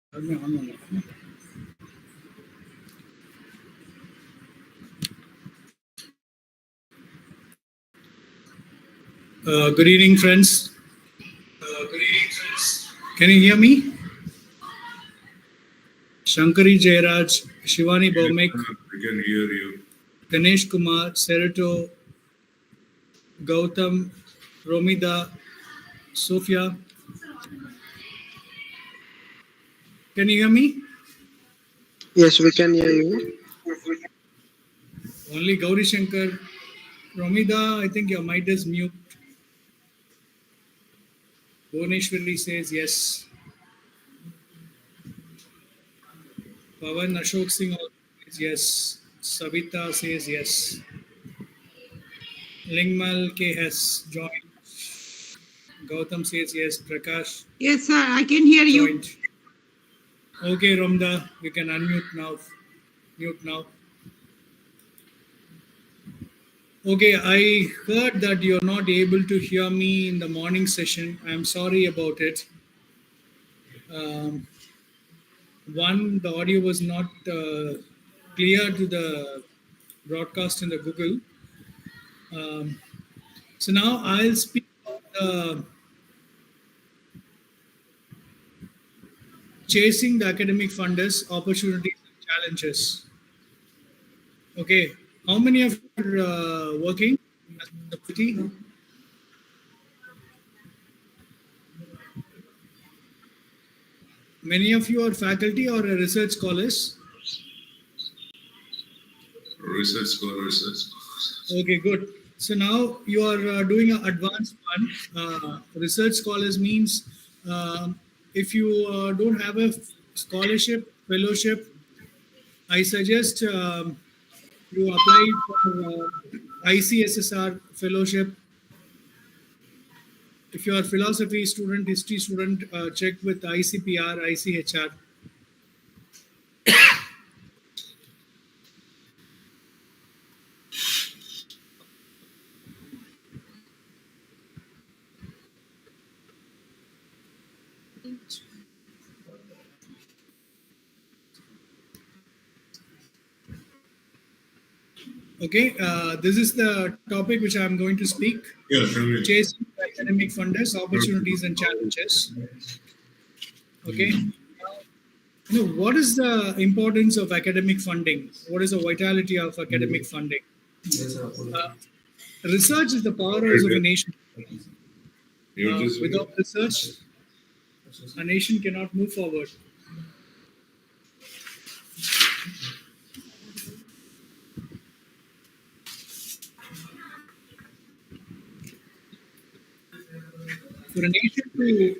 Good evening, friends. Can you hear me? Shankari Jairaj, Shivani Baumik, We can hear you. Ganesh Kumar, Serato, Gautam, Romida, Sophia. Can you hear me? Yes, we can hear you. Only Gauri Shankar. Romida, I think your mic is mute. Bhuvneshwari says yes. Pawan Ashok Singh also says yes. Savita says yes. Lingmal K has joined. Gautam says yes. Prakash Yes, sir, I can hear you. joined. Okay, Romda, you can unmute now. Mute now. Okay, I heard that you're not able to hear me in the morning session. I'm sorry about it. One, the audio was not clear to the broadcast in the Google. So now I'll speak about chasing the academic funders, opportunities and challenges. Okay, how many of you are working as a faculty? Many of you are faculty or research scholars? Research scholars. Okay, good. So now you are doing an advanced one. Research scholars means if you don't have a scholarship, fellowship, I suggest you apply for ICSSR fellowship. If you are philosophy student, history student, check with ICPR, ICHR. Okay, this is the topic which I am going to speak. Yeah, Chasing academic funders, opportunities and challenges. Okay. What is the importance of academic funding? What is the vitality of academic funding? Research is the powerhouse of a nation. Without research, a nation cannot move forward. For a nation to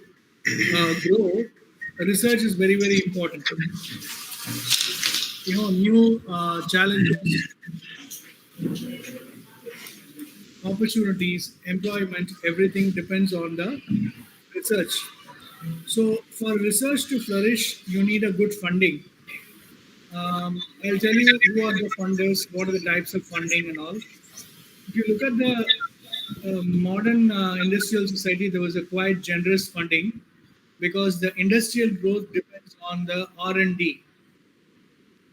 grow, research is very, very important. New challenges, opportunities, employment, everything depends on the research. So, for research to flourish, you need a good funding. I'll tell you who are the funders, what are the types of funding and all. If you look at the modern industrial society, there was a quite generous funding because the industrial growth depends on the R&D.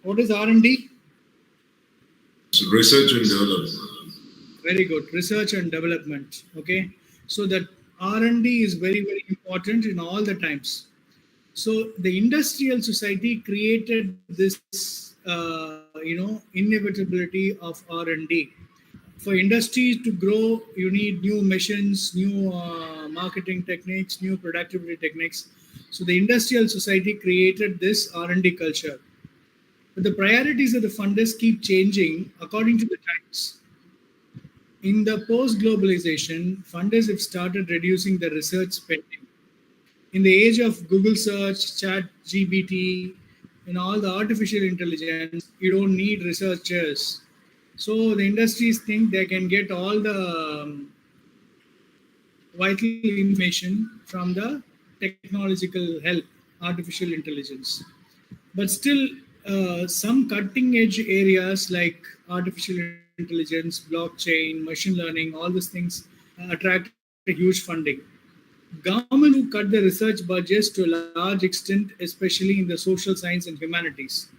What is R&D? Research and development. Very good. Research and development. Okay. So that R&D is very, very important in all the times. So the industrial society created this, inevitability of R&D. For industries to grow, you need new machines, new marketing techniques, new productivity techniques. So the industrial society created this R&D culture. But the priorities of the funders keep changing according to the times. In the post-globalization, funders have started reducing the research spending. In the age of Google search, chat, GBT, and all the artificial intelligence, you don't need researchers. So the industries think they can get all the vital information from the technological help, artificial intelligence. But still, some cutting edge areas like artificial intelligence, blockchain, machine learning, all these things attract a huge funding. Governments do cut the research budgets to a large extent, especially in the social science and humanities.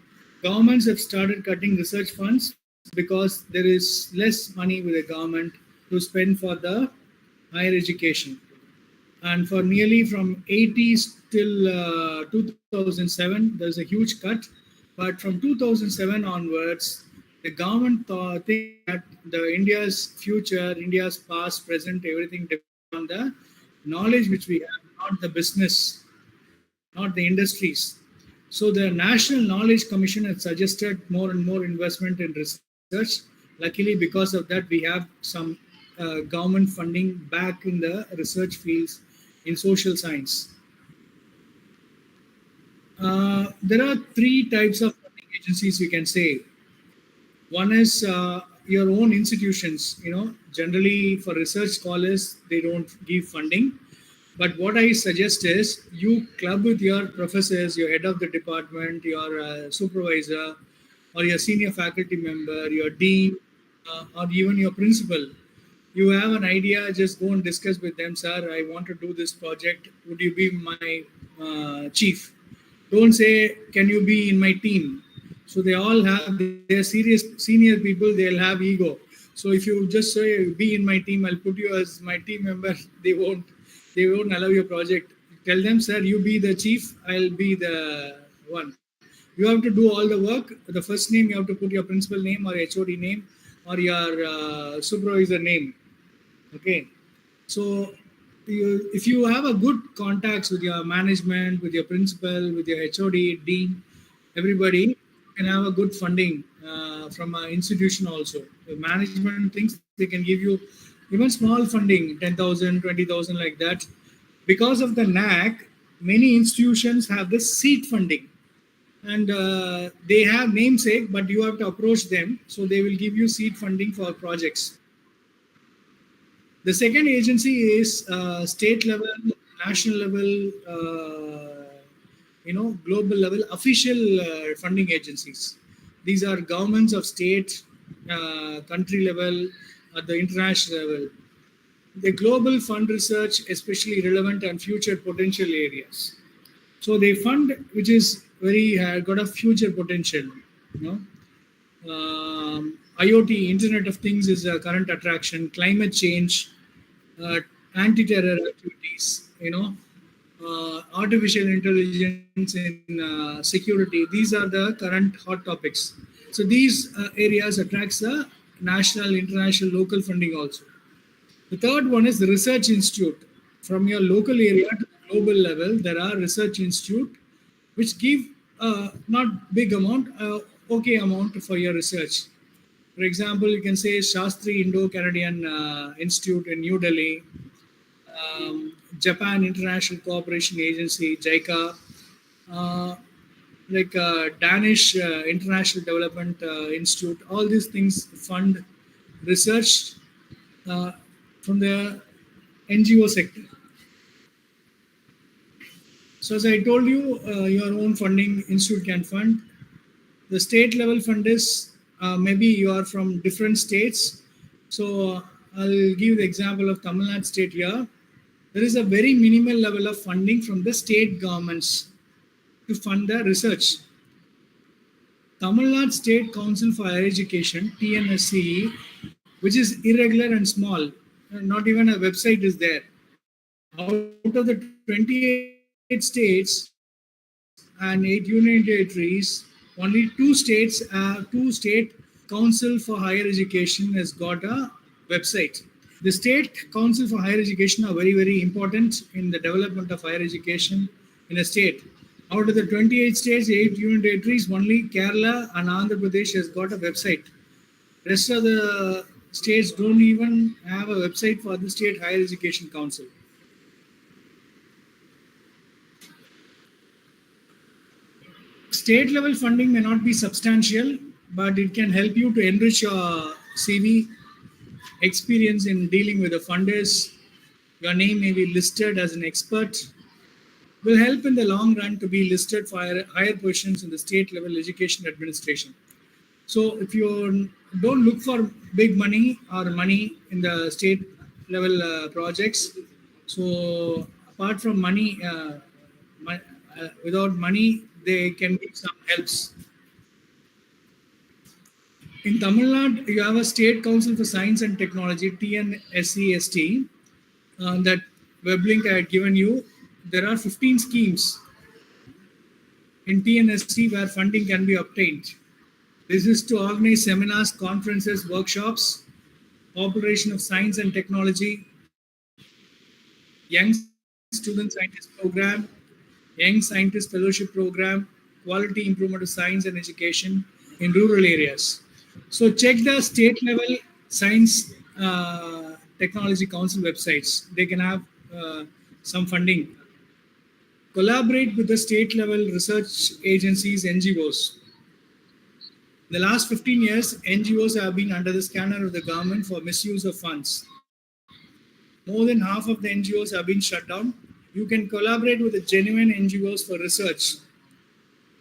Governments have started cutting research funds because there is less money with the government to spend for the higher education. And for nearly from 80s till 2007, there's a huge cut. But from 2007 onwards, the government think that the India's future, India's past, present, everything depends on the knowledge which we have, not the business, not the industries. So the National Knowledge Commission has suggested more and more investment in research. Luckily, because of that, we have some government funding back in the research fields in social science. There are three types of funding agencies we can say. One is your own institutions. Generally for research scholars, they don't give funding. But what I suggest is you club with your professors, your head of the department, your supervisor, or your senior faculty member, your dean, or even your principal. You have an idea, just go and discuss with them, sir, I want to do this project. Would you be my chief? Don't say, can you be in my team? So they all have their serious senior people, they'll have ego. So if you just say, be in my team, I'll put you as my team member, they won't allow your project. Tell them, sir, you be the chief, I'll be the one. You have to do all the work. The first name, you have to put your principal name or HOD name or your supervisor name. Okay. So if you have a good contacts with your management, with your principal, with your HOD, dean, everybody, you can have a good funding from an institution also. The management thinks they can give you even small funding, 10,000, 20,000 like that. Because of the NAAC, many institutions have the seed funding. And they have namesake, but you have to approach them. So they will give you seed funding for projects. The second agency is state level, national level, global level, official funding agencies. These are governments of state, country level, at the international level. The global fund research, especially relevant and future potential areas. So they fund which is very got a future potential. IoT, Internet of Things, is a current attraction. Climate change, anti-terror activities. Artificial intelligence in security. These are the current hot topics. So these areas attracts the national, international, local funding also. The third one is the research institute. From your local area to the global level, there are research institute which give not big amount, okay amount for your research. For example, you can say Shastri Indo-Canadian Institute in New Delhi, Japan International Cooperation Agency, JICA, Danish International Development Institute. All these things fund research from the NGO sector. So as I told you, your own funding institute can fund. The state level fund is maybe you are from different states. So I'll give the example of TamilNadu state here. There is a very minimal level of funding from the state governments to fund the research. Tamil Nadu State Council for Higher Education, TNSCE, which is irregular and small, not even a website is there. Out of the 28 states and 8 union territories, only 2 states, 2 state council for higher education has got a website. The state council for higher education are very, very important in the development of higher education in a state. Out of the 28 states, 8 union territories, only Kerala and Andhra Pradesh has got a website. Rest of the states don't even have a website for the State Higher Education Council. State level funding may not be substantial, but it can help you to enrich your CV, experience in dealing with the funders. Your name may be listed as an expert. Will help in the long run to be listed for higher positions in the state level education administration. So if you don't look for big money or money in the state level projects, so apart from money, without money, they can give some helps. In TamilNadu, you have a State Council for Science and Technology, TNSCST. That web link I had given you. There are 15 schemes in TNSC where funding can be obtained. This is to organize seminars, conferences, workshops, population of science and technology, young student scientist program, young scientist fellowship program, quality improvement of science and education in rural areas. So check the state level science technology council websites. They can have some funding. Collaborate with the state level research agencies, NGOs. In the last 15 years, NGOs have been under the scanner of the government for misuse of funds. More than half of the NGOs have been shut down. You can collaborate with the genuine NGOs for research.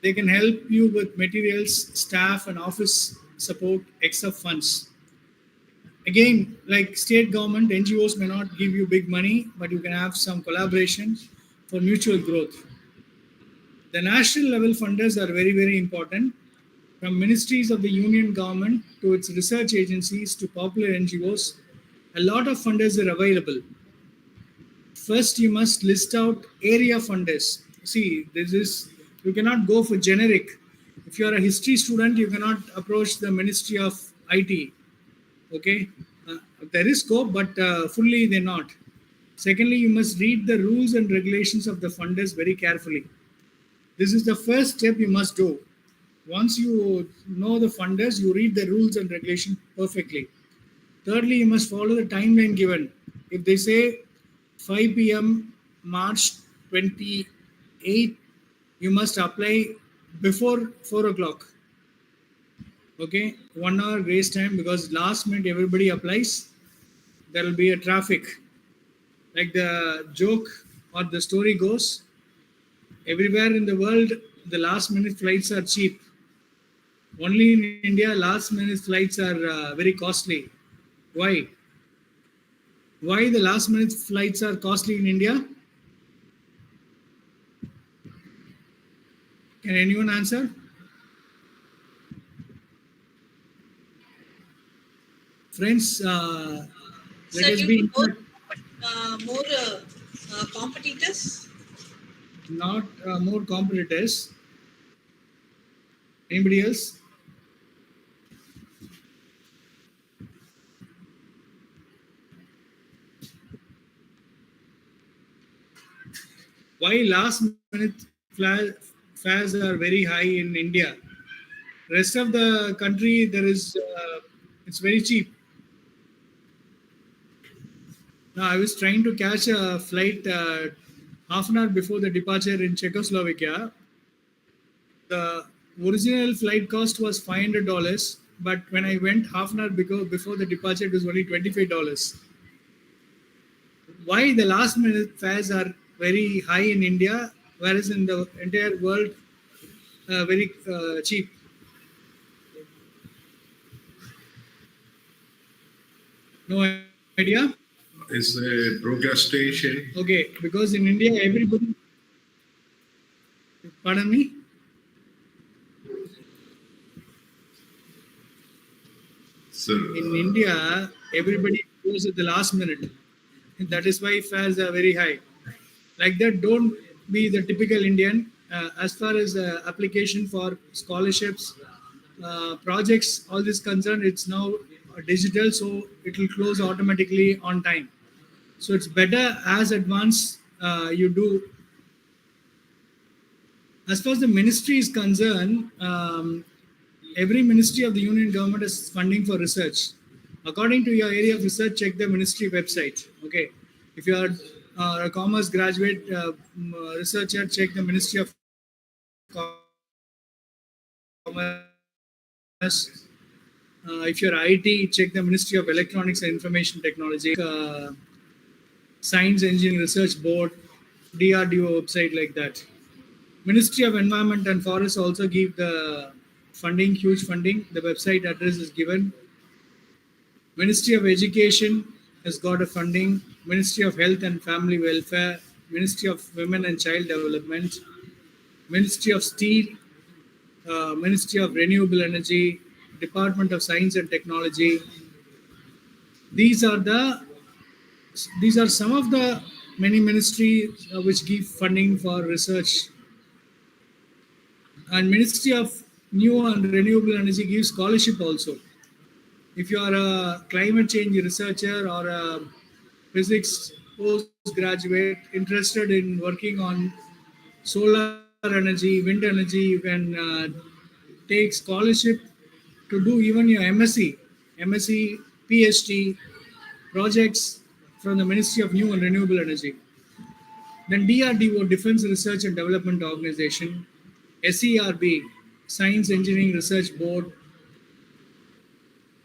They can help you with materials, staff, and office support, extra funds. Again, like state government, NGOs may not give you big money, but you can have some collaboration for mutual growth. The national level funders are very, very important. From ministries of the union government to its research agencies to popular NGOs, a lot of funders are available. First, you must list out area funders. See, you cannot go for generic. If you are a history student, you cannot approach the Ministry of IT. Okay, there is scope, but fully they're not. Secondly, you must read the rules and regulations of the funders very carefully. This is the first step you must do. Once you know the funders, you read the rules and regulations perfectly. Thirdly, you must follow the timeline given. If they say 5 p.m. March 28, you must apply before 4 o'clock. Okay, 1 hour grace time, because last minute everybody applies. There will be a traffic. Like the joke or the story goes, everywhere in the world, the last minute flights are cheap. Only in India, last minute flights are very costly. Why? Why the last minute flights are costly in India? Can anyone answer? Friends, Sir, let us due be to more competitors. not more competitors. Anybody else? Why last minute fares are very high in India? Rest of the country, there is it's very cheap. Now, I was trying to catch a flight half an hour before the departure in Czechoslovakia. The original flight cost was $500, but when I went half an hour before the departure, it was only $25. Why the last minute fares are very high in India, whereas in the entire world, very cheap? No idea? Is a procrastination. Okay, because in India, everybody. Pardon me? Sir, In India, everybody goes at the last minute. That is why fares are very high. Like that, don't be the typical Indian. As far as application for scholarships, projects, all this concerned, it's now digital, so it will close automatically on time. So it's better as advanced you do As far as the ministry is concerned, every ministry of the union government is funding for research. According to your area of research, check the ministry website. Okay, if you are a commerce graduate researcher, check the Ministry of Commerce. If you're IT, check the Ministry of Electronics and Information Technology, Science Engineering Research Board, DRDO website like that. Ministry of Environment and Forests also give the funding, huge funding. The website address is given. Ministry of Education has got a funding. Ministry of Health and Family Welfare, Ministry of Women and Child Development, Ministry of Steel, Ministry of Renewable Energy, Department of Science and Technology. These are some of the many ministries which give funding for research. And Ministry of New and Renewable Energy gives scholarship also. If you are a climate change researcher or a physics postgraduate interested in working on solar energy, wind energy, you can take scholarship to do even your MSc, PhD projects from the Ministry of New and Renewable Energy. Then DRDO, Defense Research and Development Organization, SERB, Science Engineering Research Board.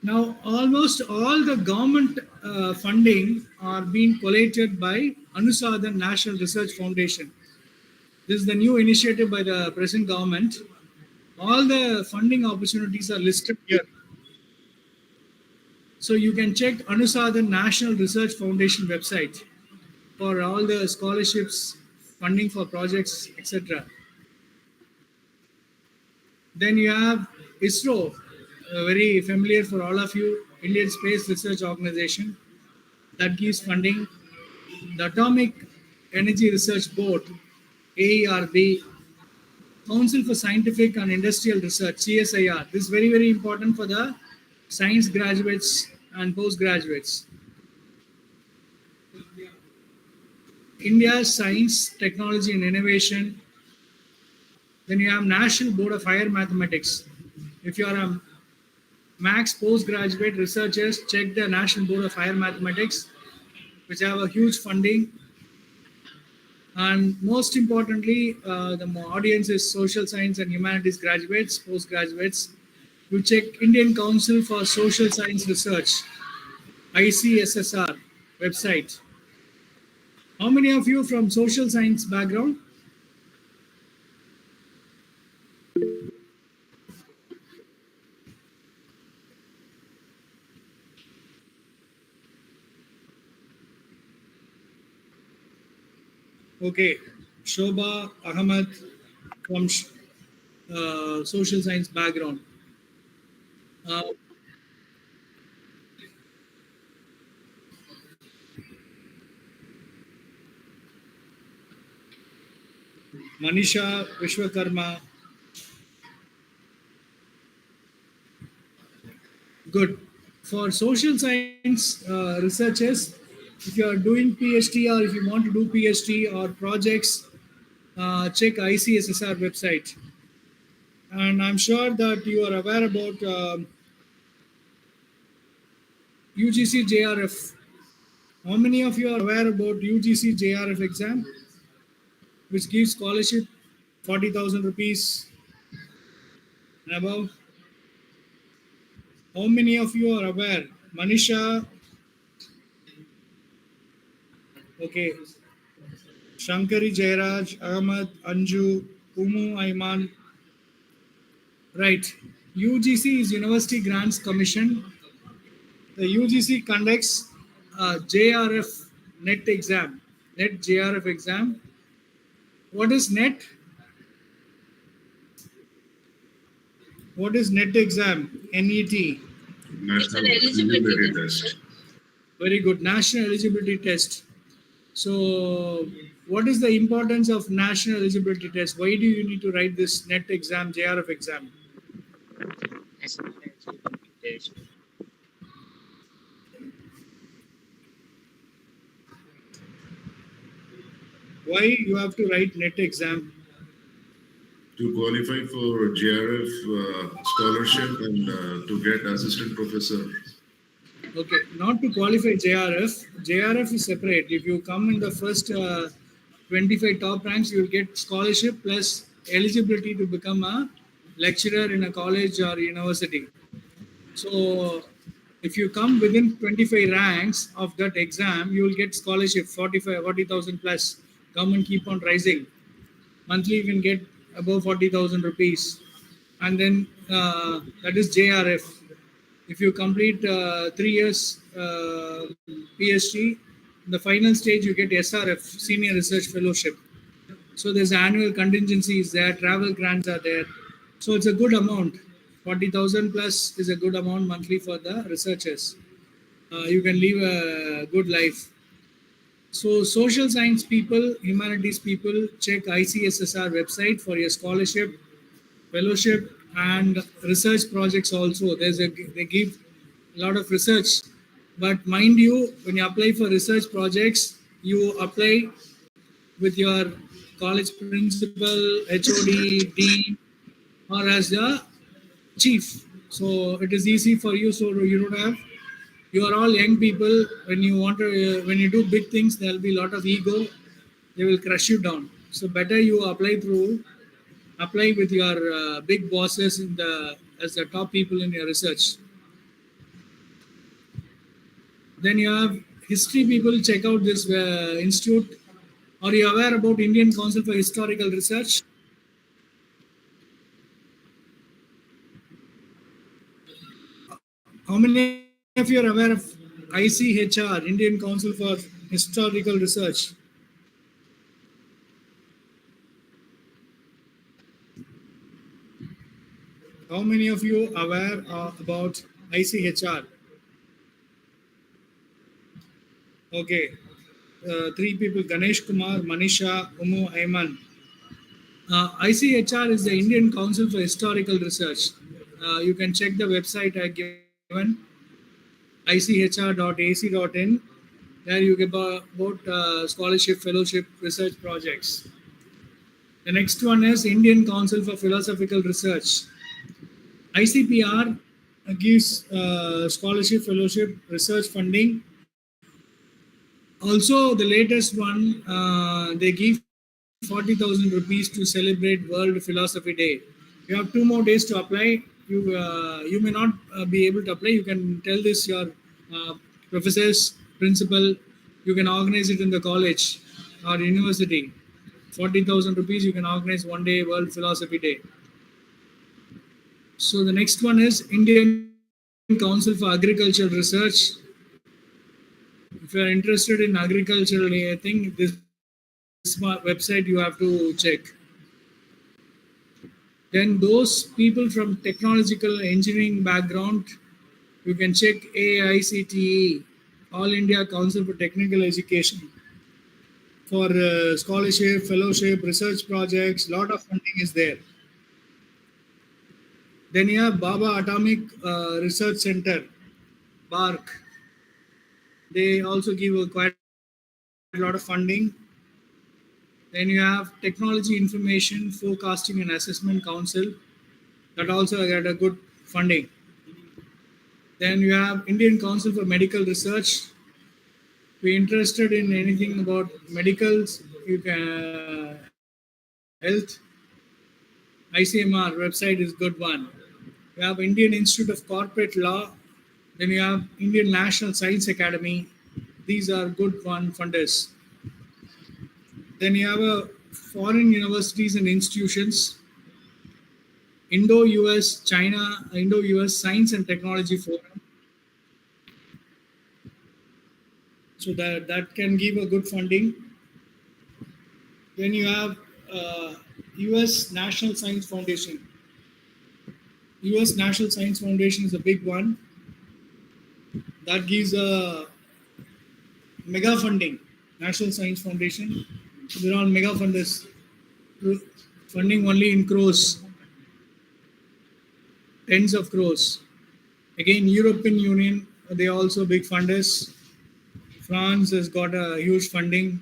Now, almost all the government funding are being collated by Anusadhan National Research Foundation. This is the new initiative by the present government. All the funding opportunities are listed here. So you can check Anusadhan National Research Foundation website for all the scholarships, funding for projects, etc. Then you have ISRO, very familiar for all of you, Indian Space Research Organization, that gives funding. The Atomic Energy Research Board, AERB, Council for Scientific and Industrial Research, CSIR. This is very, very important for the science graduates and postgraduates. India's Science, Technology and Innovation. Then you have National Board of Higher Mathematics. If you are a Max postgraduate researchers, check the National Board of Higher Mathematics, which have a huge funding. And most importantly, the audience is social science and humanities graduates, postgraduates. You check Indian Council for Social Science Research, ICSSR website. How many of you from social science background? Okay, Shobha Ahmed from social science background. Uh, Manisha Vishwakarma. Good. For social science researchers, if you are doing PhD or if you want to do PhD or projects, check ICSSR website. And I'm sure that you are aware about UGC JRF. How many of you are aware about UGC JRF exam, which gives scholarship 40,000 rupees and above? How many of you are aware? Manisha, okay. Shankari Jairaj, Ahmad, Anju, Umu Aiman. Right. UGC is University Grants Commission. The UGC conducts JRF NET exam. NET JRF exam. What is NET? What is NET exam? NET. It's an National eligibility Eligibility test. Test. Very good. National eligibility test. So, what is the importance of national eligibility test? Why do you need to write this NET exam, JRF exam? Why you have to write NET exam? to qualify for JRF scholarship and to get assistant professor. Okay, not to qualify JRF. JRF is separate. If you come in the first 25 top ranks, you will get scholarship plus eligibility to become a lecturer in a college or university. So, if you come within 25 ranks of that exam, you will get scholarship 40,000 plus. Government keep on rising. Monthly, you can get above 40,000 rupees. And then that is JRF. If you complete 3 years PhD, the final stage you get SRF, Senior Research Fellowship. So there's annual contingencies there, travel grants are there. So it's a good amount. 40,000 plus is a good amount monthly for the researchers. You can live a good life. So social science people, humanities people, check ICSSR website for your scholarship, fellowship, and research projects also. They give a lot of research, but mind you, when you apply for research projects, you apply with your college principal, HOD, dean, or as the chief. So it is easy for you. So you don't have. You are all young people. When you want to, when you do big things, there will be a lot of ego. They will crush you down. So better you apply with your big bosses in the as the top people in your research. Then you have history people. Check out this institute. Are you aware about Indian Council for Historical Research? How many of you are aware of ICHR, Indian Council for Historical Research? How many of you are aware about ICHR? Okay, three people: Ganesh Kumar, Manisha, Umu, Ayman. ICHR is the Indian Council for Historical Research. You can check the website I given, ichr.ac.in. There you get about scholarship, fellowship, research projects. The next one is Indian Council for Philosophical Research. ICPR gives scholarship, fellowship, research funding. Also, the latest one, they give 40,000 rupees to celebrate World Philosophy Day. You have 2 more days to apply. You may not be able to apply. You can tell this your professors, principal. You can organize it in the college or university. 40,000 rupees. You can organize one day World Philosophy Day. So the next one is Indian Council for Agricultural Research. If you are interested in agricultural, I think this website you have to check. Then those people from technological engineering background, you can check AICTE, All India Council for Technical Education, for scholarship, fellowship, research projects. Lot of funding is there. Then you have Baba Atomic Research Center, BARC. They also give quite a lot of funding. Then you have Technology Information Forecasting and Assessment Council, that also get a good funding. Then you have Indian Council for Medical Research. If you're interested in anything about medicals, you can health. ICMR website is good one. You have Indian Institute of Corporate Law. Then you have Indian National Science Academy. These are good one funders. Then you have a foreign universities and institutions. Indo-US China, Indo-US Science and Technology Forum. So that can give a good funding. Then you have US National Science Foundation. US National Science Foundation is a big one. That gives a mega funding. National Science Foundation. They're all mega funders. Funding only in crores. Tens of crores. Again, European Union, they are also big funders. France has got a huge funding.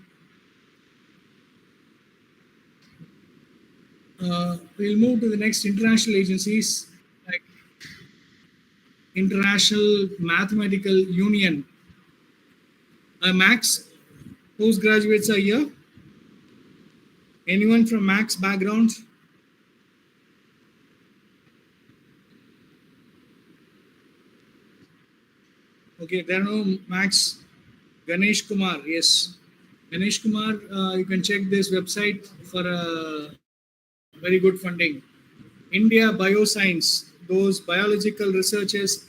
We'll move to the next international agencies like International Mathematical Union. Max, postgraduates are here. Anyone from Max background? Okay, there are no Max. Ganesh Kumar, yes. Ganesh Kumar, you can check this website for very good funding. India Bioscience, those biological researchers,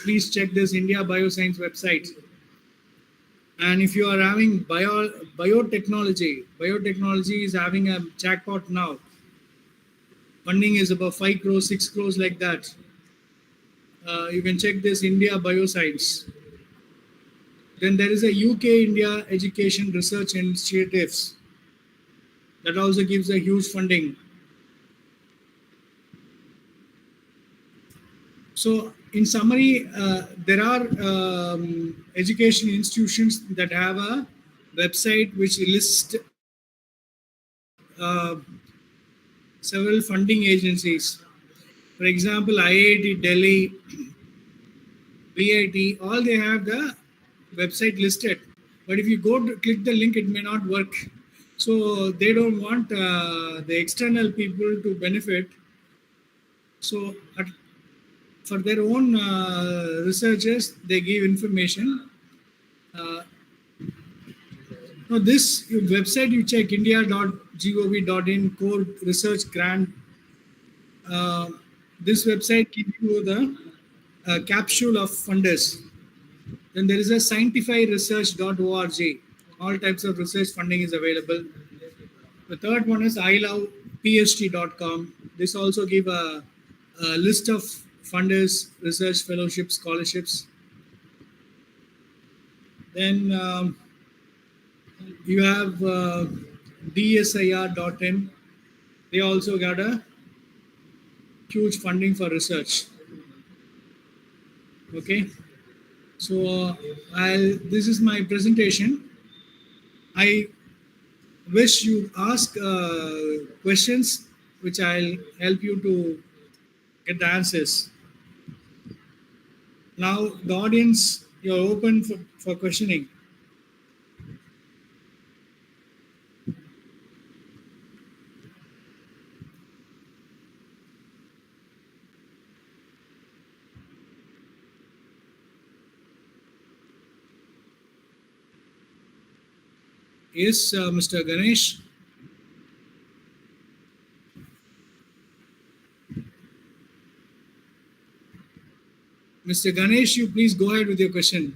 please check this India Bioscience website. And if you are having biotechnology is having a jackpot now. Funding is about 5 crores, 6 crores like that. You can check this India Bioscience. Then there is a UK India Education Research Initiatives that also gives a huge funding. So in summary, there are education institutions that have a website which lists several funding agencies. For example, IIT Delhi, VIT, all they have the website listed. But if you go to click the link, it may not work. So they don't want the external people to benefit. So for their own researchers, they give information. Now this website you check, india.gov.in core research grant. This website gives you the capsule of funders. Then there is a scientifyresearch.org. All types of research funding is available. The third one is ilovephd.com. This also give a list of funders, research fellowships, scholarships. Then you have dsir.in. They also got a huge funding for research. Okay. So this is my presentation. I wish you ask questions which I'll help you to get the answers. Now the audience, you're open for questioning. Yes, Mr. Ganesh. Mr. Ganesh, you please go ahead with your question.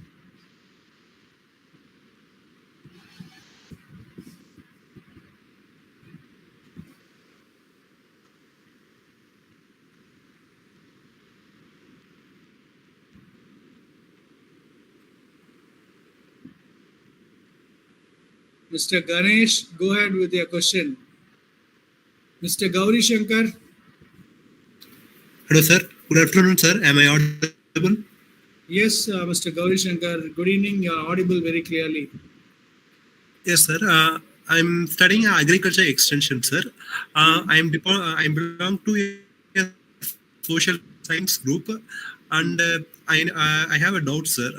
Mr. Ganesh, go ahead with your question. Mr. Gauri Shankar. Hello, sir. Good afternoon, sir. Am I audible? Yes, Mr. Gauri Shankar. Good evening. You are audible very clearly. Yes, sir. I'm studying agriculture extension, sir. I belong to a social science group, and I have a doubt, sir.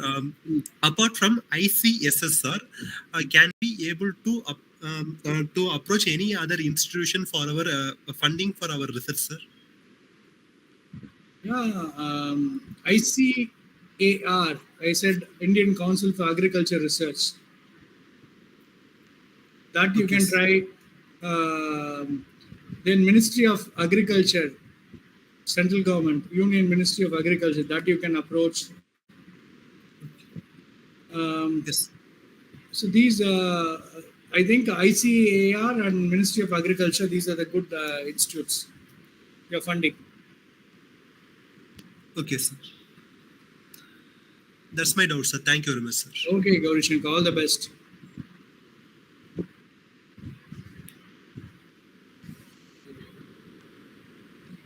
Apart from ICSS, sir, can we able to approach any other institution for our funding for our research, sir? Yeah, ICAR. I said Indian Council for Agriculture Research. That you can try. Then Ministry of Agriculture, central government, Union Ministry of Agriculture, that you can approach. Yes. So these, I think ICAR and Ministry of Agriculture, these are the good institutes. Your funding. Okay, sir. That's my doubt, sir. Thank you very much, sir. Okay, Gauri Shankar, all the best.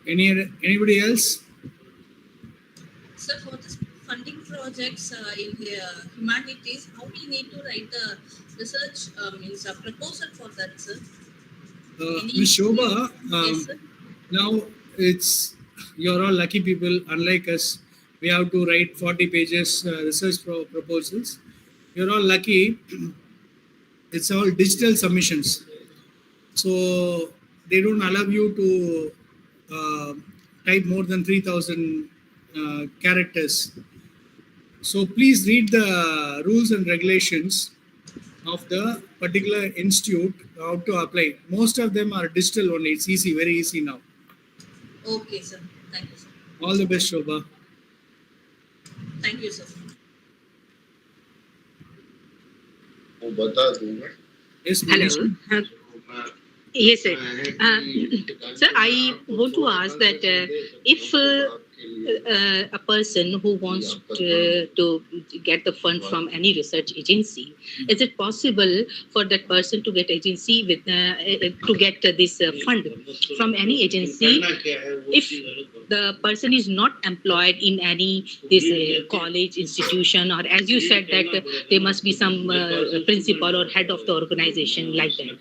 Anybody else? So for this funding projects in the humanities, how we need to write the research means a proposal for that, sir? Ms. Shobha, Yes, sir. now it's you're all lucky people. Unlike us, we have to write 40 pages research proposals. You're all lucky. It's all digital submissions, so they don't allow you to type more than 3,000 characters. So please read the rules and regulations of the particular institute how to apply. Most of them are digital only. It's easy, very easy now. Okay, sir. Thank you, sir. All the best, Shobha. Thank you, sir. Yes, Hello. Manish. Yes, sir. Sir, I want to ask that if a person who wants to get the fund from any research agency, is it possible for that person to get agency with to get this fund from any agency if the person is not employed in any this college institution, or as you said that there must be some principal or head of the organization like that?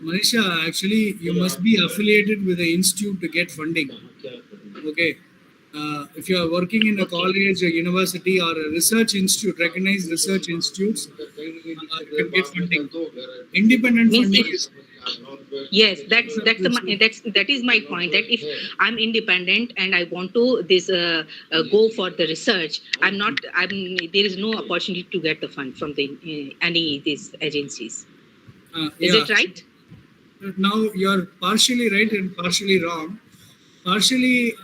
Manisha, actually, you must be affiliated with the institute to get funding. Okay. If you are working in a college, a university, or a research institute, recognized research institutes, you can get funding. Independent Means funding if- is Yes, that is my point. That if I'm independent and I want to go for the research, there is no opportunity to get the fund from the any these agencies. Is yeah. it right? Now you're partially right and partially wrong. Partially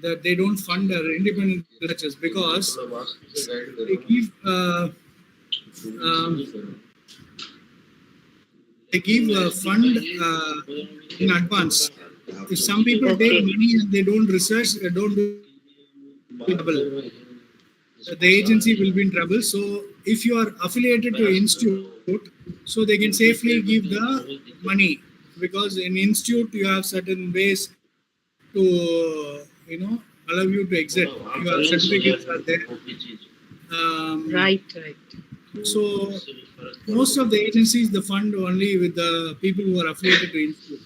that they don't fund our independent researchers because they give fund in advance. If some people take Okay. money and they don't research, they don't do double. The agency will be in trouble. So if you are affiliated to institute, so they can safely give the money because in institute you have certain ways to allow you to exit. Your certificates are there. Right. So most of the agencies the fund only with the people who are affiliated to institute.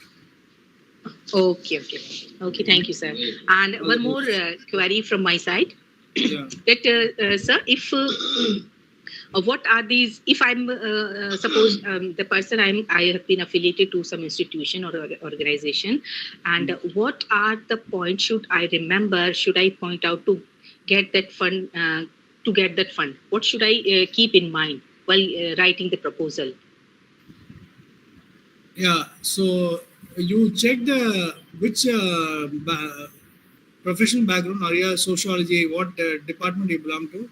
Okay. Thank you, sir. And one more query from my side. Yeah. That sir, if what are these? If I'm suppose the person I have been affiliated to some institution or organization, and what are the points should I remember? Should I point out to get that fund? To get that fund, what should I keep in mind while writing the proposal? Yeah. So you check which professional background are you, sociology, what department you belong to?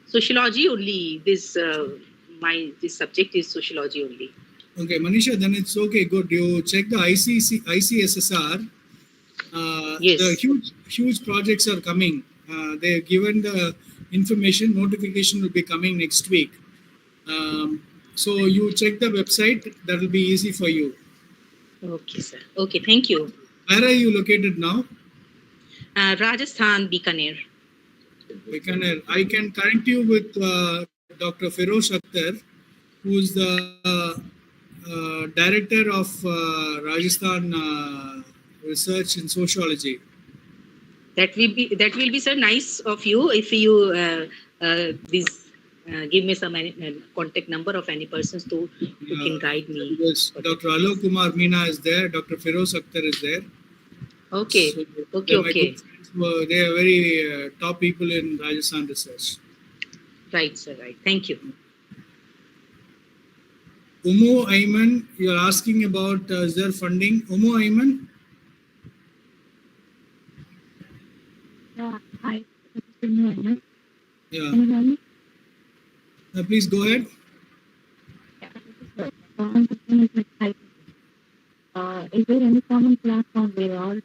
Sociology only. This subject is sociology only. Okay, Manisha, then it's okay, good. You check the ICSSR. Yes. The huge projects are coming. They have given the information. Notification will be coming next week. So you check the website. That will be easy for you. Okay, sir. Okay, thank you. Where are you located now? Rajasthan, Bikaner. Bikaner. I can connect you with Dr. Feroz Akhtar, who is the director of Rajasthan Research in Sociology. That will be sir nice of you if you give me some contact number of any persons who can guide me. Yes, Dr. Alok Kumar Meena is there. Dr. Feroz Akhtar is there. Okay. So Okay. my good friends they are very top people in Rajasthan research. Right, sir. Right. Thank you. Umu Ayman, you are asking about is there funding? Umu Ayman? Yeah, hi. Can Yeah. you hear me? Please go ahead. Is there any common platform where all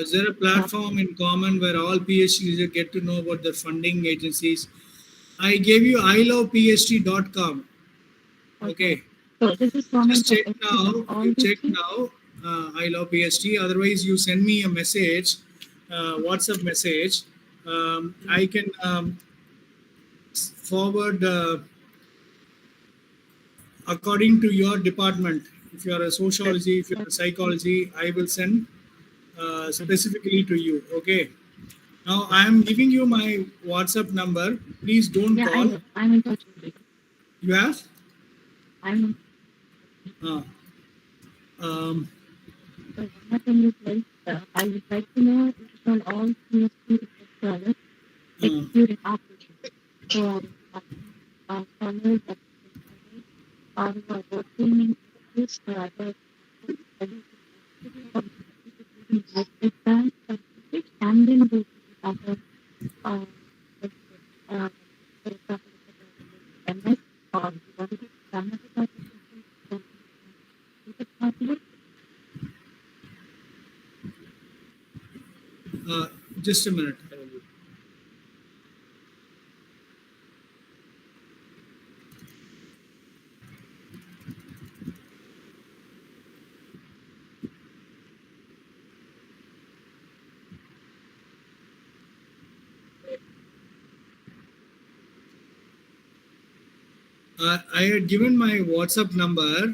Is there a platform in common where all PhDs get to know about the funding agencies? I gave you ilovephd.com. Okay. So this is common Just for check now. all You the check three? now. I love PhD. Otherwise, you send me a message, WhatsApp message. I can forward according to your department. If you are a sociology, if you are a psychology, I will send specifically to you. Okay. Now I am giving you my WhatsApp number. Please don't Yeah, call. I'm in touch with you. You have? I'm Uh, um, so one thing is like, I would like to know if on all PhD scholars uh, executing operations. So, scholars that are working in this other and then go to the other MS or what is it? Is it possible? just a minute. I had given my WhatsApp number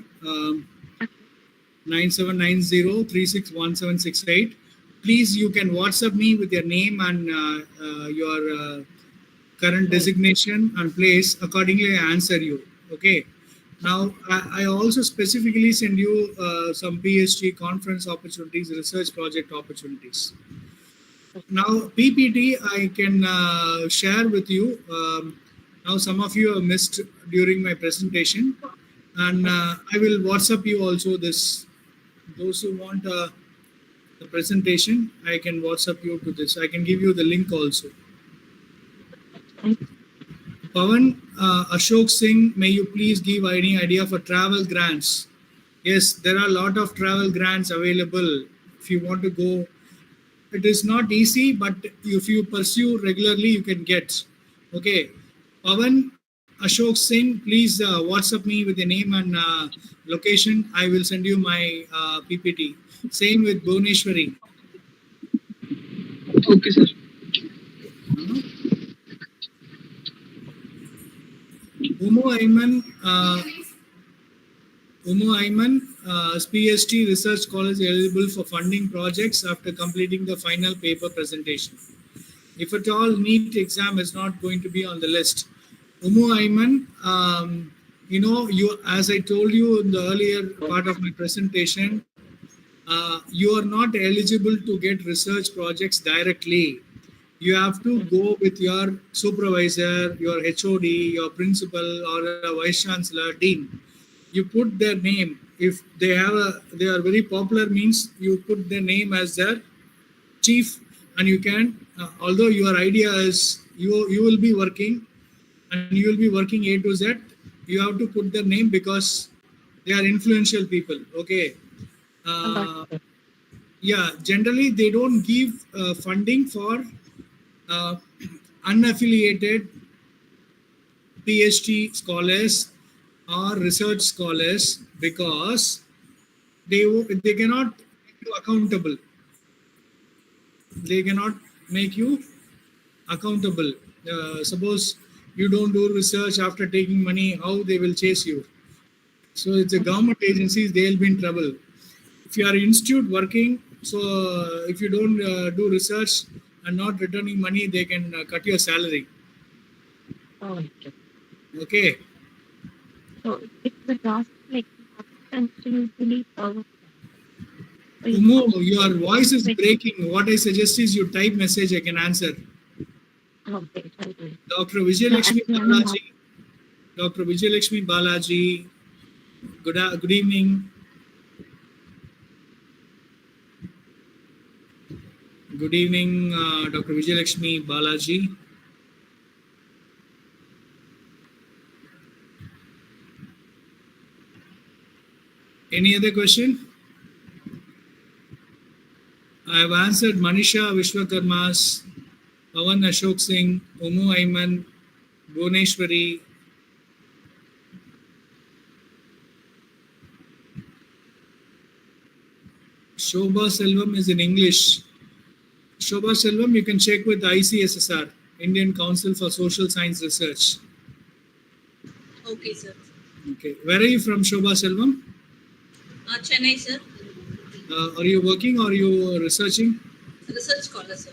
9790361768. Please, you can WhatsApp me with your name and your current designation and place. Accordingly, I answer you. Okay. Now, I also specifically send you some PhD conference opportunities, research project opportunities. Now, PPT, I can share with you. Now, some of you have missed during my presentation, and I will WhatsApp you also this. Those who want the presentation, I can WhatsApp you to this. I can give you the link also. Pawan, Ashok Singh, may you please give any idea for travel grants? Yes, there are a lot of travel grants available. If you want to go, it is not easy, but if you pursue regularly, you can get. Okay. Pawan, Ashok Singh, please WhatsApp me with your name and location. I will send you my PPT. Same with Bhuvneshwari. Okay, sir. Umu Ayman, PhD research college eligible for funding projects after completing the final paper presentation. If at all NEET exam is not going to be on the list. Umu Ayman, you as I told you in the earlier part of my presentation, you are not eligible to get research projects directly. You have to go with your supervisor, your HOD, your principal, or a vice chancellor, dean. You put their name. If they are very popular, means you put their name as their chief, and you can. Although your idea is you will be working, and you will be working A to Z, you have to put their name because they are influential people. Okay. Yeah, generally they don't give funding for unaffiliated PhD scholars or research scholars because they cannot make you accountable. They cannot make you accountable. Suppose you don't do research after taking money, how they will chase you? So it's a government agencies, they'll be in trouble. If you are institute working, so if you don't do research and not returning money, they can cut your salary. Okay. So it's the task like usually Umu, your voice is breaking. What I suggest is you type message, I can answer. Okay. Dr. Vijayalakshmi Balaji. Dr. Vijayalakshmi Balaji. Good evening. Good evening, Dr. Vijayalakshmi Balaji. Any other question? I have answered Manisha Vishwakarma's, Pawan Ashok Singh, Umu Ayman, Bhuvneshwari. Shobha Selvam is in English. Shobha Selvam, you can check with ICSSR, Indian Council for Social Science Research. Okay, sir. Okay. Where are you from, Shobha Selvam? Chennai, sir. Are you working or are you researching? Research scholar, sir.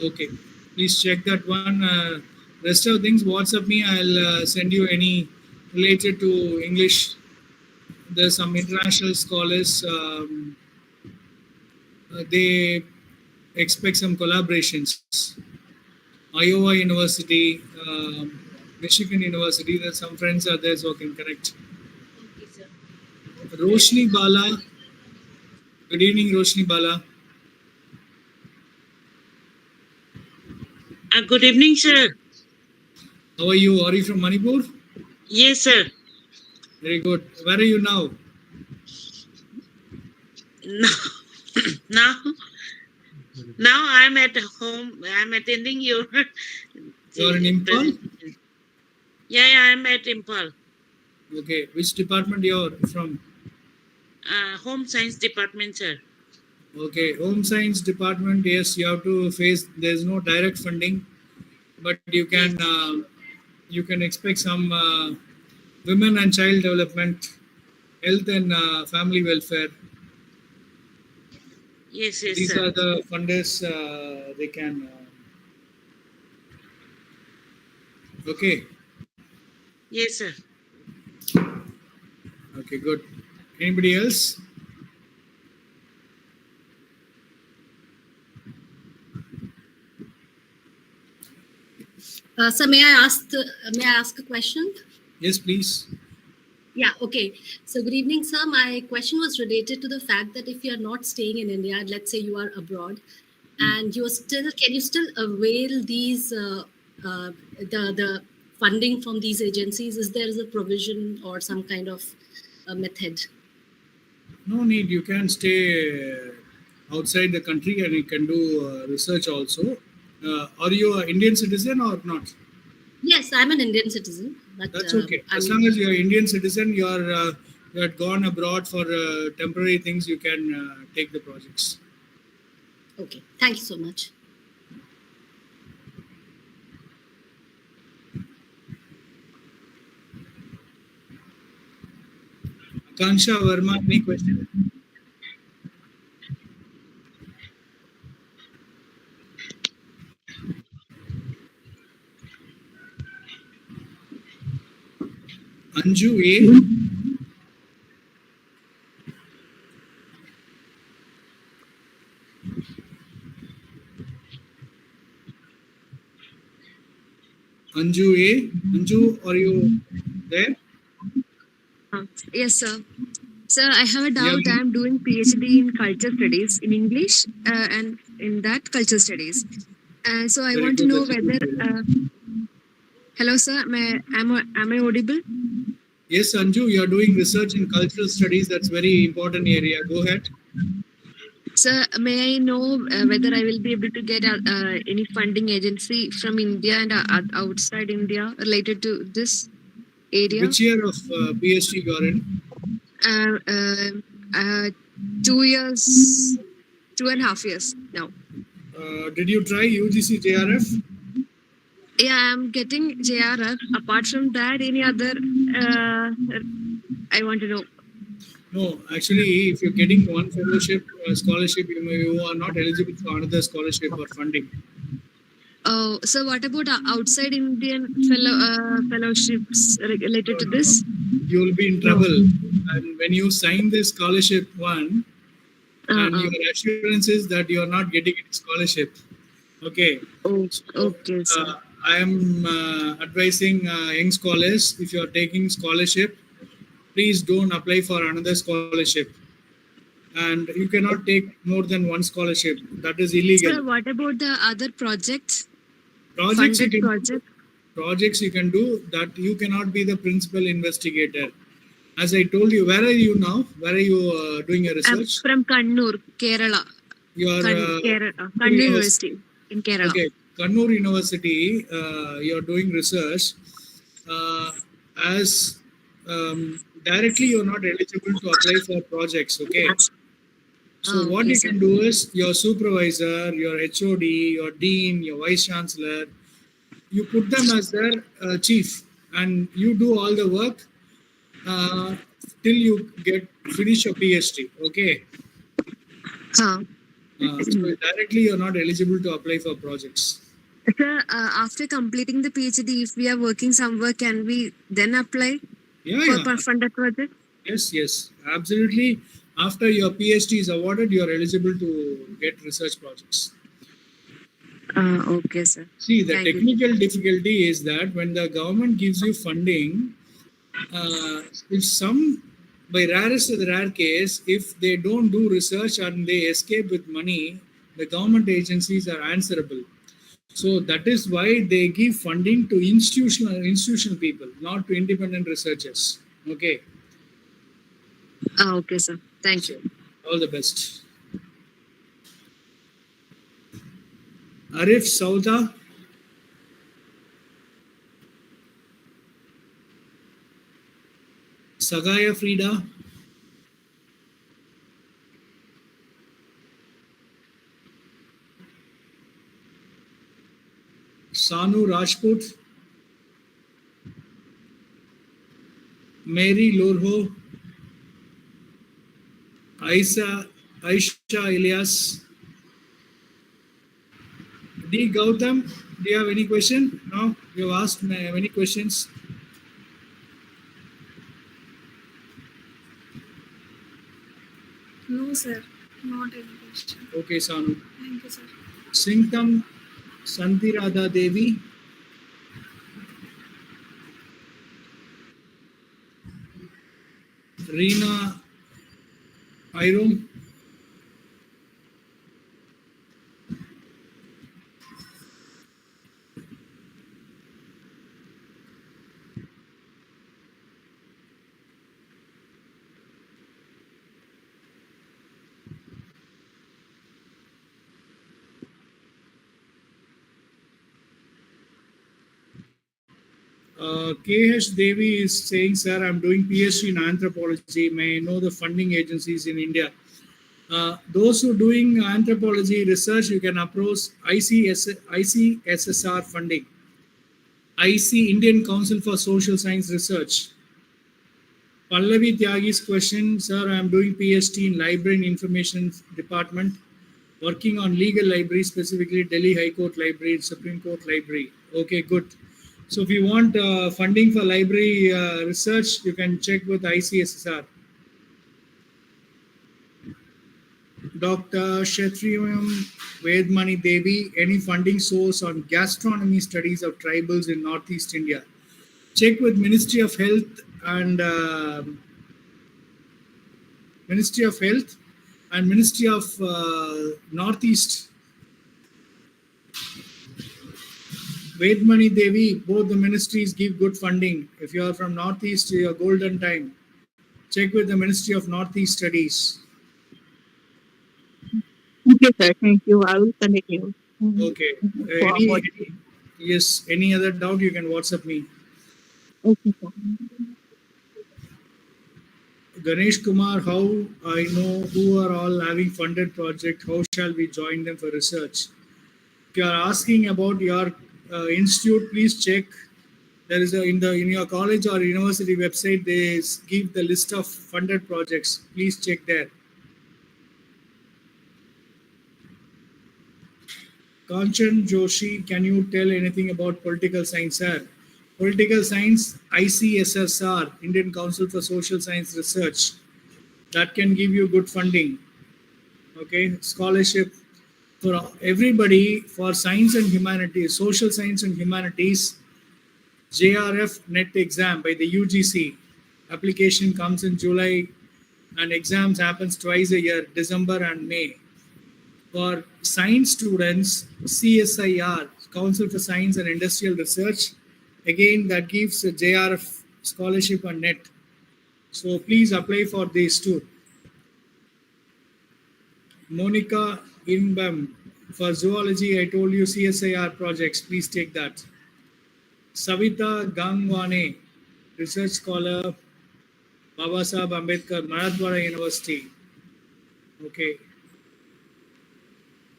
Okay. Please check that one. Rest of things, WhatsApp me. I'll send you any related to English. There's some international scholars. They expect some collaborations. Iowa University, Michigan University. There's some friends are there, so I can connect. Okay, sir. Roshni Bala. Good evening, Roshni Bala. Good evening, sir. How are you? Are you from Manipur? Yes, sir. Very good. Where are you now? Now, now I'm at home. I'm attending your. You are in Impal? Yeah, I'm at Impal. Okay. Which department you are from? Home science department, sir. Okay. Home science department. Yes, you have to face. There's no direct funding, but you can expect some women and child development, health and family welfare. Yes, These sir. are the funders they can. Okay. Yes, sir. Okay. Good. Anybody else? Sir, may I ask a question? Yes, please. Yeah, okay. So good evening, sir. My question was related to the fact that if you are not staying in India, let's say you are abroad, and can you still avail these the funding from these agencies? Is there a provision or some kind of method? No need. You can stay outside the country and you can do research also. Are you an Indian citizen or not? Yes, I'm an Indian citizen. But, That's okay. As long as you're an Indian citizen, you had gone abroad for temporary things, you can take the projects. Okay. Thank you so much. Akansha Verma, any question? Anju A. Anju A. Anju, are you there? Yes, sir. Sir, I have a Yeah. doubt. I am doing PhD in culture studies in English and in that culture studies. So I Very want to good. know That's whether. good. Hello, sir. Am I audible? Yes, Anju, you are doing research in cultural studies. That's very important area. Go ahead. Sir, may I know whether I will be able to get any funding agency from India and outside India related to this area? Which year of PhD you are in? 2 years, 2.5 years now. Did you try UGC JRF? Yeah, I'm getting JRF. Apart from that, any other? I want to know. No, actually, if you're getting one fellowship scholarship, you are not eligible for another scholarship or funding. Oh, so what about outside Indian fellowships related to this? You will be in trouble. And when you sign this scholarship one, and your assurance is that you are not getting any scholarship. Okay. Okay, sir. I am advising young scholars, if you are taking scholarship, please don't apply for another scholarship. And you cannot take more than one scholarship. That is illegal. Sir, what about the other projects? Projects you can do that. You cannot be the principal investigator. As I told you, where are you now? Where are you doing your research? I'm from Kannur, Kerala. You are Kannur University in Kerala. Okay, Kannur University. You are doing research. As directly, you are not eligible to apply for projects. Okay. So what you can do is your supervisor, your HOD, your dean, your vice chancellor, you put them as their chief. and you do all the work till you finish your PhD. Okay. Huh. So directly you're not eligible to apply for projects. Sir, after completing the PhD, if we are working somewhere, can we then apply for funded project? Yes, absolutely. After your PhD is awarded, you are eligible to get research projects. Okay, sir. See, the Thank technical difficulty is that when the government gives you funding, if by rarest of the rare case, if they don't do research and they escape with money, the government agencies are answerable. So that is why they give funding to institutional people, not to independent researchers. Okay. Okay, sir. Thank you. All the best. Arif Sauda. Sagaya Frida. Sanu Rajput. Mary Lorho. Aisha Ilyas. D. Gautam, do you have any question? No? You have asked many questions. No, sir. Not any question. Okay, Sanu. Thank you, sir. Singtam Santirada Devi. Reena Irom. KH Devi is saying, sir, I'm doing PhD in anthropology. May I know the funding agencies in India? Those who are doing anthropology research, you can approach ICSSR funding. IC, Indian Council for Social Science Research. Pallavi Tyagi's question, sir, I am doing PhD in Library and Information Department, working on legal library, specifically Delhi High Court Library, Supreme Court Library. Okay, good. So if you want funding for library research, you can check with ICSSR. Dr. Kshatriyam Vedmani Devi, any funding source on gastronomy studies of tribals in Northeast India? Check with Ministry of Health and Ministry of Northeast. Vedmani Devi, both the ministries give good funding. If you are from Northeast, your golden time. Check with the Ministry of Northeast Studies. Okay, sir. Thank you. I will connect you. Okay. Any other doubt, you can WhatsApp me. Okay, sir. Ganesh Kumar, how I know who are all having funded project? How shall we join them for research? If you are asking about your institute, please check. There is in your college or university website, they give the list of funded projects. Please check there. Kanchan Joshi, can you tell anything about political science, sir? Political science, ICSSR, Indian Council for Social Science Research. That can give you good funding. Okay, scholarship for everybody for science and humanities, social science and humanities. JRF NET exam by the UGC. Application comes in July and exams happens twice a year, December and May. For science students, CSIR, Council for Science and Industrial Research, again that gives a JRF scholarship and NET. So please apply for these two. Monica Inbam, for zoology, I told you CSIR projects, please take that. Savita Gangwane, research scholar, Babasaheb Ambedkar, Marathwada University. Okay.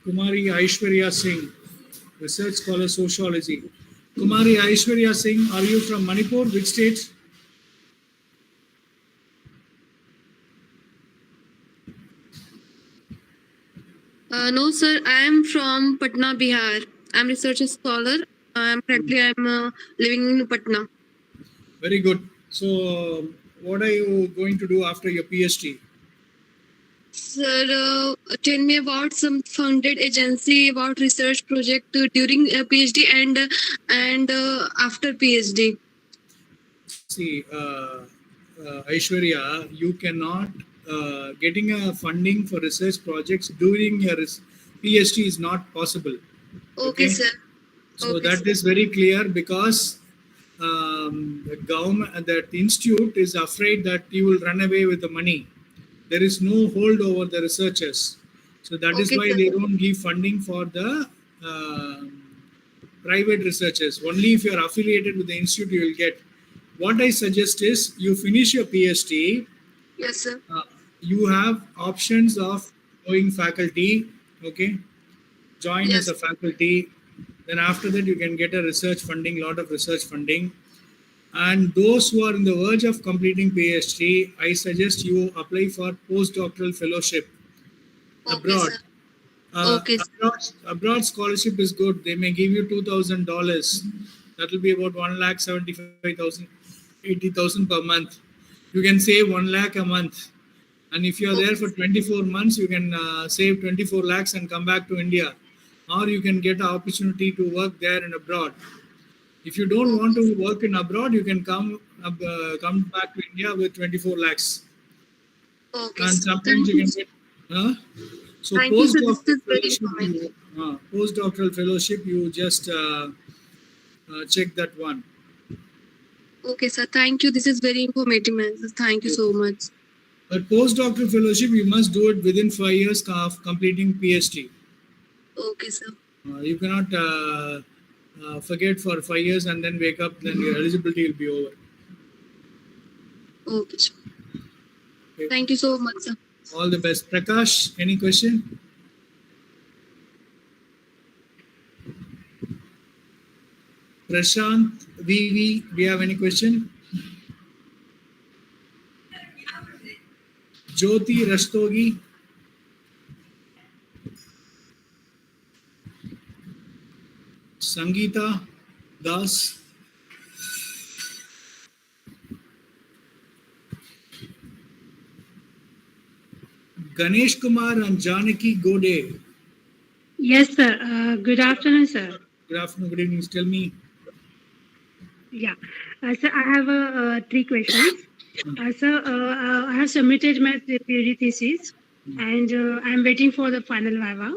Kumari Aishwarya Singh, research scholar, sociology. Kumari Aishwarya Singh, are you from Manipur? Which state? No, sir. I am from Patna, Bihar. I'm research scholar. Currently I'm living in Patna. Very good. So, what are you going to do after your PhD? Sir, tell me about some funded agency about research project during PhD and after PhD. See, Aishwarya, you cannot getting a funding for research projects during your PhD is not possible. Okay, sir. So Okay, that sir. is very clear because the government, that institute is afraid that you will run away with the money. There is no hold over the researchers. So that is Okay, why sir. they don't give funding for the private researchers. Only if you are affiliated with the institute, you will get. What I suggest is you finish your PhD. Yes, sir. You have options of going faculty, okay? Join Yes. as a faculty. Then after that, you can get a research funding, lot of research funding. And those who are in the verge of completing PhD, I suggest you apply for postdoctoral fellowship abroad. Okay, sir. Abroad scholarship is good. They may give you $2,000. That will be about 1,75,000, 80,000 per month. You can save 1 lakh a month. And if you are there for 24 months, you can save 24 lakhs and come back to India. Or you can get an opportunity to work there and abroad. If you don't want to work in abroad, you can come back to India with 24 lakhs. Okay, And sir. sometimes you can get. So Thank you, sir. This is very postdoctoral fellowship, you just check that one. Okay, sir. Thank you. This is very informative, man. Thank you so much. But postdoctoral fellowship, you must do it within 5 years of completing PhD. Okay, sir. You cannot forget for 5 years and then wake up, then your eligibility will be over. Okay, sir. Thank you so much, sir. All the best. Prakash, any question? Prashant, VV, do you have any question? Jyoti Rastogi. Sangeeta Das. Ganesh Kumar and Janaki Gode. Yes, sir. Good afternoon, sir. Good afternoon, good evening. Tell me. Yeah. Sir, I have 3 questions. Sir, I have submitted my PhD thesis and I'm waiting for the final viva.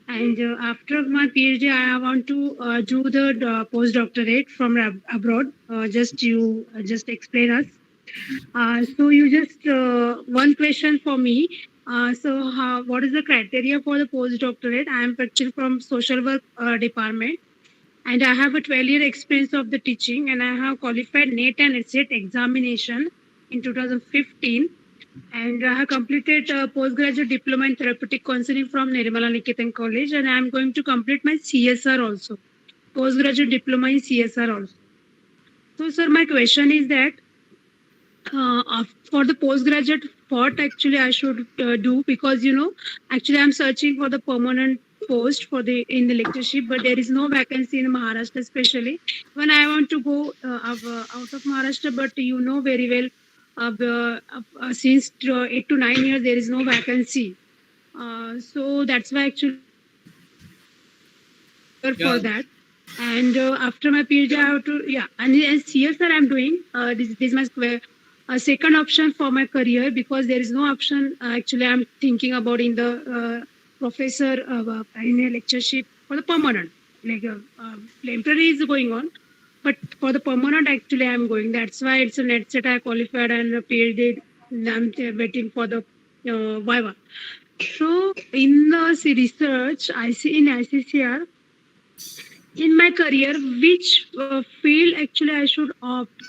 And after my PhD, I want to do the postdoctorate from abroad. Just explain us. So you just one question for me. What is the criteria for the postdoctorate? I am actually from social work department, and I have a 12-year experience of the teaching, and I have qualified NET and SET examination in 2015, and I have completed a postgraduate diploma in therapeutic counseling from Nirmala Niketan College, and I am going to complete my CSR also, postgraduate diploma in CSR also. So, sir, my question is that for the postgraduate, what actually I should do, because actually I'm searching for the permanent post in the lectureship, but there is no vacancy in Maharashtra, especially when I want to go out of Maharashtra. But very well, since 8 to 9 years there is no vacancy. So that's why actually for that. And after my PhD, I have to and CSR I'm doing. This is my second option for my career, because there is no option actually I'm thinking about in the professor in a lectureship for the permanent. Like temporary is going on, but for the permanent actually I'm going. That's why it's a net set I qualified and a PhD. I'm waiting for the viva. So in the research I see in ICCR, in my career, which field actually I should opt?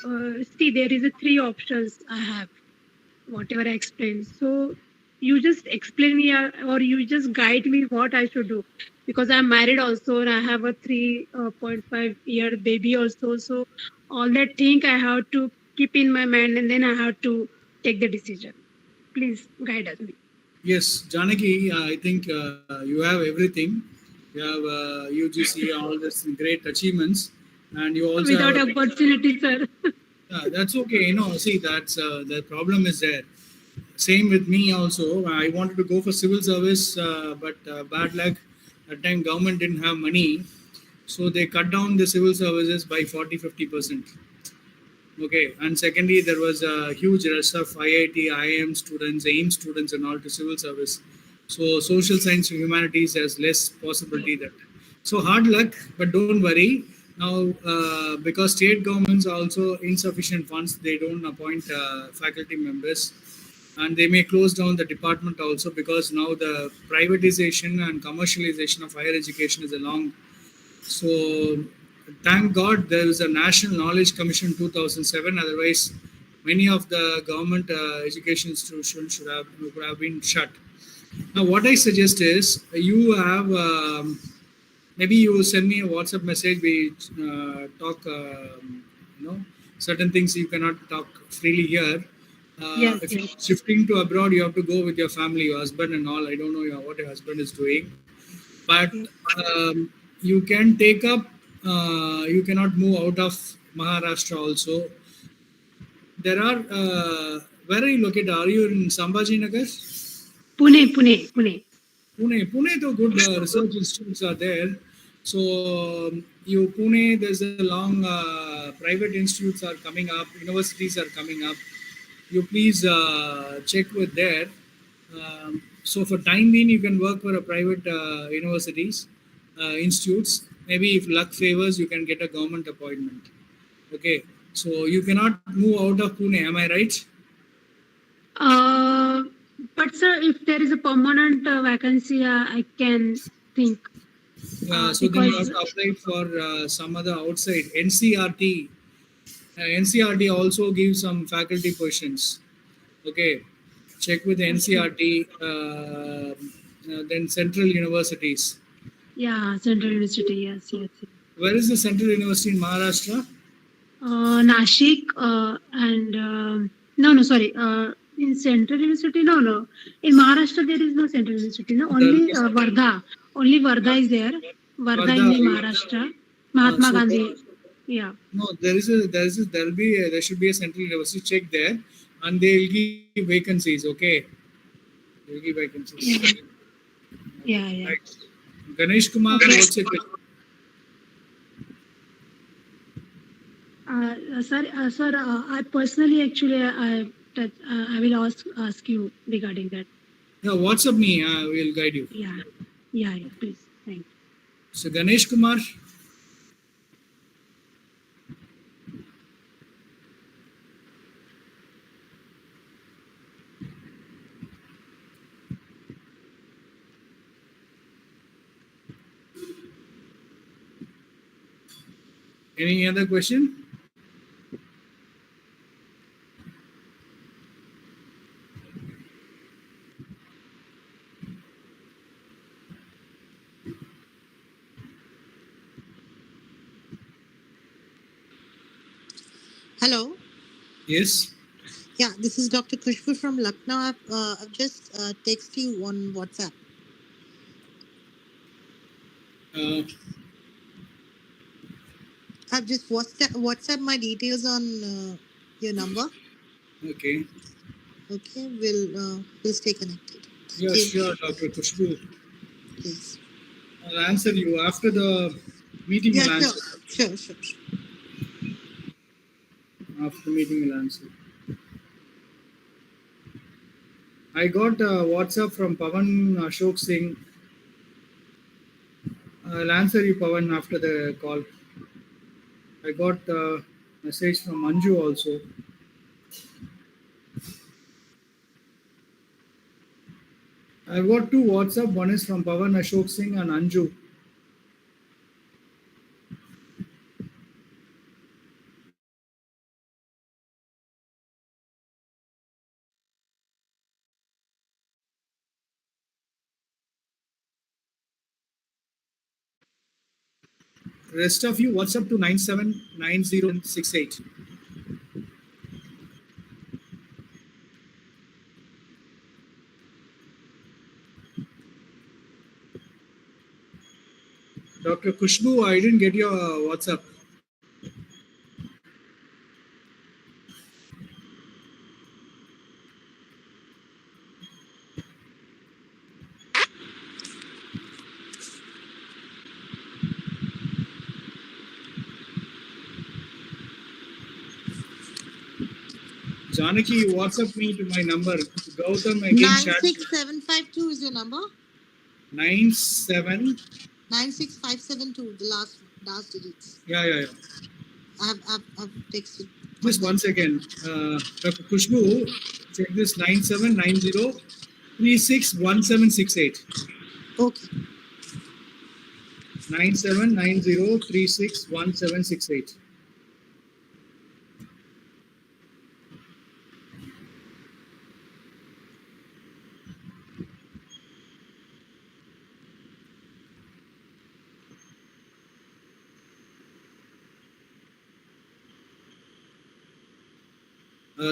See, there is 3 options I have, whatever I explained. So, you just explain me or you just guide me what I should do, because I'm married also and I have a 3.5-year baby also. So all that thing I have to keep in my mind and then I have to take the decision. Please guide us. Yes, Janaki, I think you have everything. You have UGC, all these great achievements, and you also Without have. opportunity, sir. Yeah, that's okay. See, that's the problem is there. Same with me also. I wanted to go for civil service, but bad luck. At time government didn't have money, so they cut down the civil services by 40-50%. Okay, and secondly, there was a huge rush of IIT, IIM students, AIM students, and all to civil service. So social science and humanities has less possibility that. So hard luck, but don't worry. Now, because state governments are also insufficient funds, they don't appoint faculty members, and they may close down the department also, because now the privatization and commercialization of higher education is along. So thank God there is a National Knowledge Commission 2007. Otherwise, many of the government education institutions would have been shut. Now, what I suggest is you have maybe you send me a WhatsApp message. We talk, certain things you cannot talk freely here. Yes, If you're yes. shifting to abroad, you have to go with your family, your husband, and all. I don't know what your husband is doing, but you can take up. You cannot move out of Maharashtra. Also, there are. Where are you located? Are you in Sambhaji Nagar? Pune. Pune, though good research institutes are there. So you Pune, there's a long private institutes are coming up, universities are coming up. You please check with there. So for time being, you can work for a private universities, institutes. Maybe if luck favors, you can get a government appointment. Okay, so you cannot move out of Pune. Am I right? But sir, if there is a permanent vacancy, I can think. So then you have to apply for some other outside NCRT. NCRT also gives some faculty positions. Okay, check with NCRT. Then central universities. Yeah, Central University. Yes. Where is the central university in Maharashtra? Nashik and no, sorry. In Central University, no. In Maharashtra, there is no Central University. No, only Wardha. Only Wardha is there. Wardha in the Maharashtra. Mahatma Gandhi. Yeah. No, there should be a central university. Check there, and they will give vacancies. Okay, they will give vacancies. Yeah. Right. Ganesh Kumar, Okay. what's your question? Sir, I personally actually I will ask you regarding that. Yeah, WhatsApp me. I will guide you. Yeah. Please, thank you. So Ganesh Kumar. Any other question? Hello. Yes. Yeah, this is Dr. Kushbu from Lucknow. I've just texted you on WhatsApp. I've just WhatsApp my details on your number. Okay. Okay, we'll stay connected. Yeah, sure, Dr. Kushbu. Please. I'll answer you after the meeting. Yeah, Will answer. sure. After the meeting, will answer. I got a WhatsApp from Pavan Ashok Singh. I'll answer you, Pavan, after the call. I got a message from Manju also. I've got two WhatsApp. One is from Pavan Ashok Singh and Anju. Rest of you, WhatsApp to 979068. Dr. Kushbu, I didn't get your WhatsApp. Janaki, you WhatsApp me to my number. Gautam again chat. 96752 is your number? 97. 96572, the last digits. Yeah. I've texted. Just one second. Dr. Kushbu, check this 9790361768. Okay. 9790361768.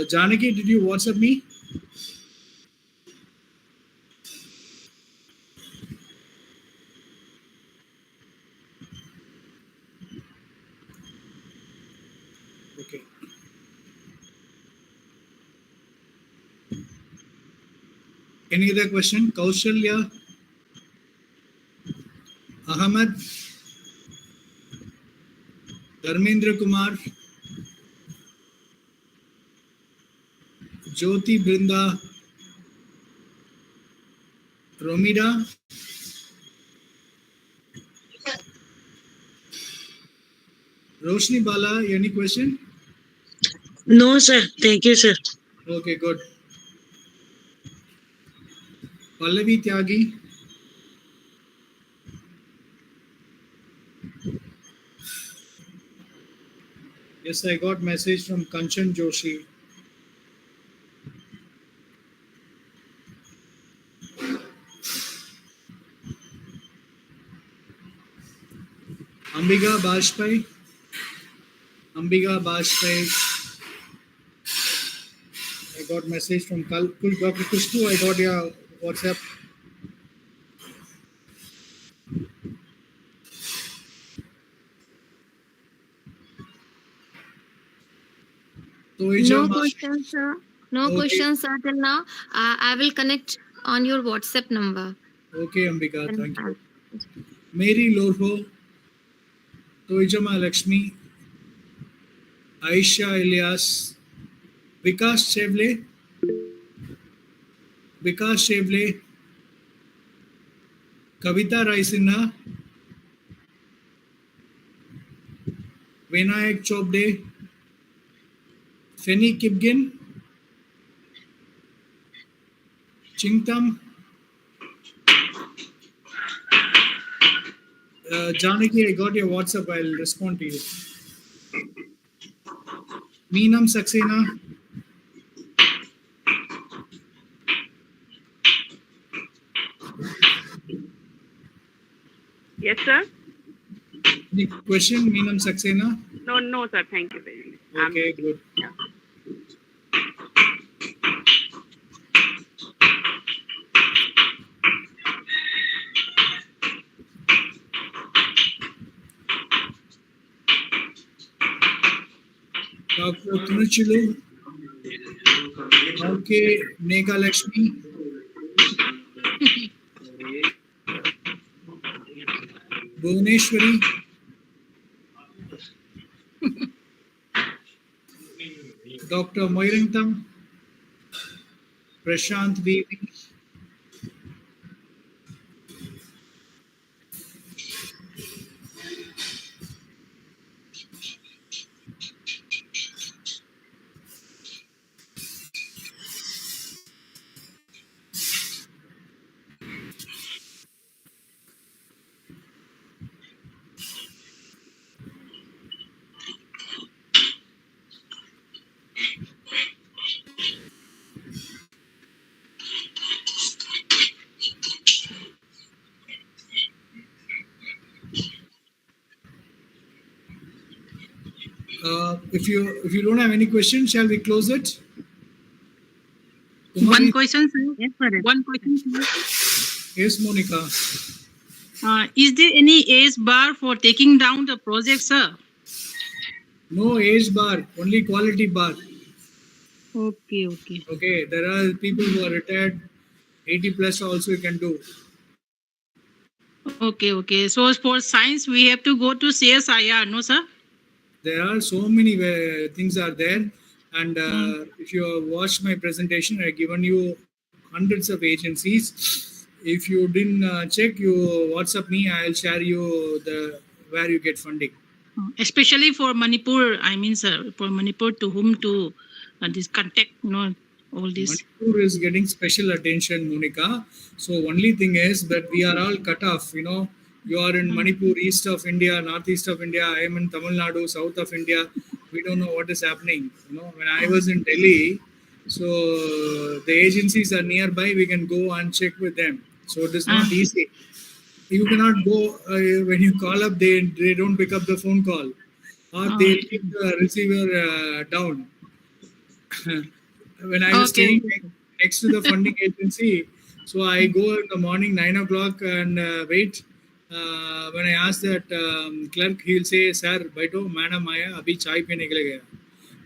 Janaki, did you WhatsApp me? Okay. Any other question? Kaushalya, Ahmed, Dharmendra Kumar, Jyoti Brinda, Romida, Roshni Bala, any question? No, sir. Thank you, sir. Okay, good. Pallavi Tyagi, yes, I got message from Kanchan Joshi. Ambiga Bajpai, I got message from Dr. Kushbu, I got your WhatsApp. No questions, sir. No questions, sir, till now. I will connect on your WhatsApp number. Okay, Ambika, thank you. Mary Lorho, Toijama Lakshmi, Aisha Elias, Vikas Chevle, Kavita Raisinha, Vinayak Chobde, Feni Kipgin, Chingtam, Janaki, I got your WhatsApp. I'll respond to you. Meenam Saxena, Yes, sir. any question? Meenam Saxena? No, sir. Thank you very much. Okay, good. Yeah. Dr. Tunuchilu, okay, Nega Lakshmi, Bhuvaneshwari, Dr. Moirintam, Prashant Vivi, if you don't have any questions, shall we close it? One question, sir. Yes, sir. One question, sir. Yes, Monica. Is there any age bar for taking down the project, sir? No age bar, only quality bar. Okay, okay. Okay, there are people who are retired, 80 plus also you can do. Okay, okay. So for science, we have to go to CSIR, no, sir? There are so many things are there, and if you have watched my presentation, I've given you hundreds of agencies. If you didn't check, you WhatsApp me. I'll share you the where you get funding. Especially for Manipur, I mean, sir, for Manipur, to whom to this contact, you know, all this. Manipur is getting special attention, Monica. So only thing is that we are all cut off. You know, you are in Manipur, east of India, northeast of India. I am in TamilNadu, south of India. We don't know what is happening. You know, when I was in Delhi, so the agencies are nearby. We can go and check with them. So it is not easy. You cannot go when you call up. They don't pick up the phone call, or they keep the receiver down. When I was staying next to the funding agency, so I go in the morning 9 o'clock and wait. When I ask that clerk, he'll say, "Sir, baito, madam aaya, abhi chai peene ke liye gaya."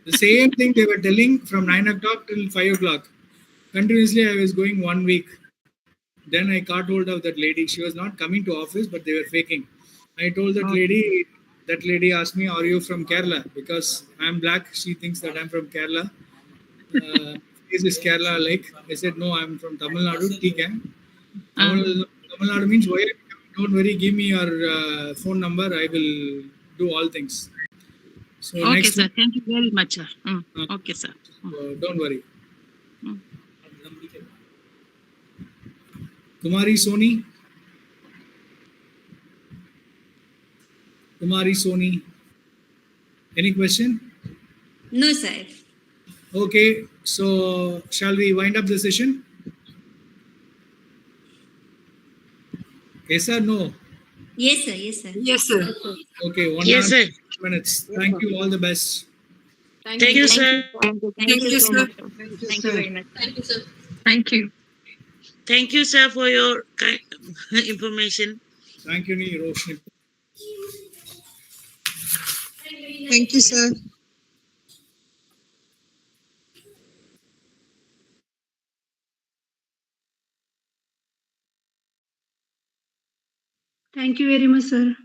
The same thing they were telling from 9 o'clock till 5 o'clock. Continuously, I was going 1 week. Then I caught hold of that lady. She was not coming to office, but they were faking. I told that lady. That lady asked me, "Are you from Kerala?" Because I'm black. She thinks that I'm from Kerala. Is this Kerala like? I said, "No, I'm from TamilNadu." Okay. TamilNadu means, why? Don't worry, give me your phone number. I will do all things. So Okay, next sir. Thank you very much, sir. Okay, sir. Don't worry. Kumari Soni. Kumari Soni. Any question? No, sir. Okay, so shall we wind up the session? Yes or no? Yes, sir. Yes, sir. Yes, sir. Okay, 1 Yes, hour, sir. 2 minutes. Thank you. All the best. Thank you, sir. Thank you so much. Thank you very much. Thank you, sir. Thank you. Thank you, sir, for your information. Thank you, Roshni. Thank you, sir. Thank you very much, sir.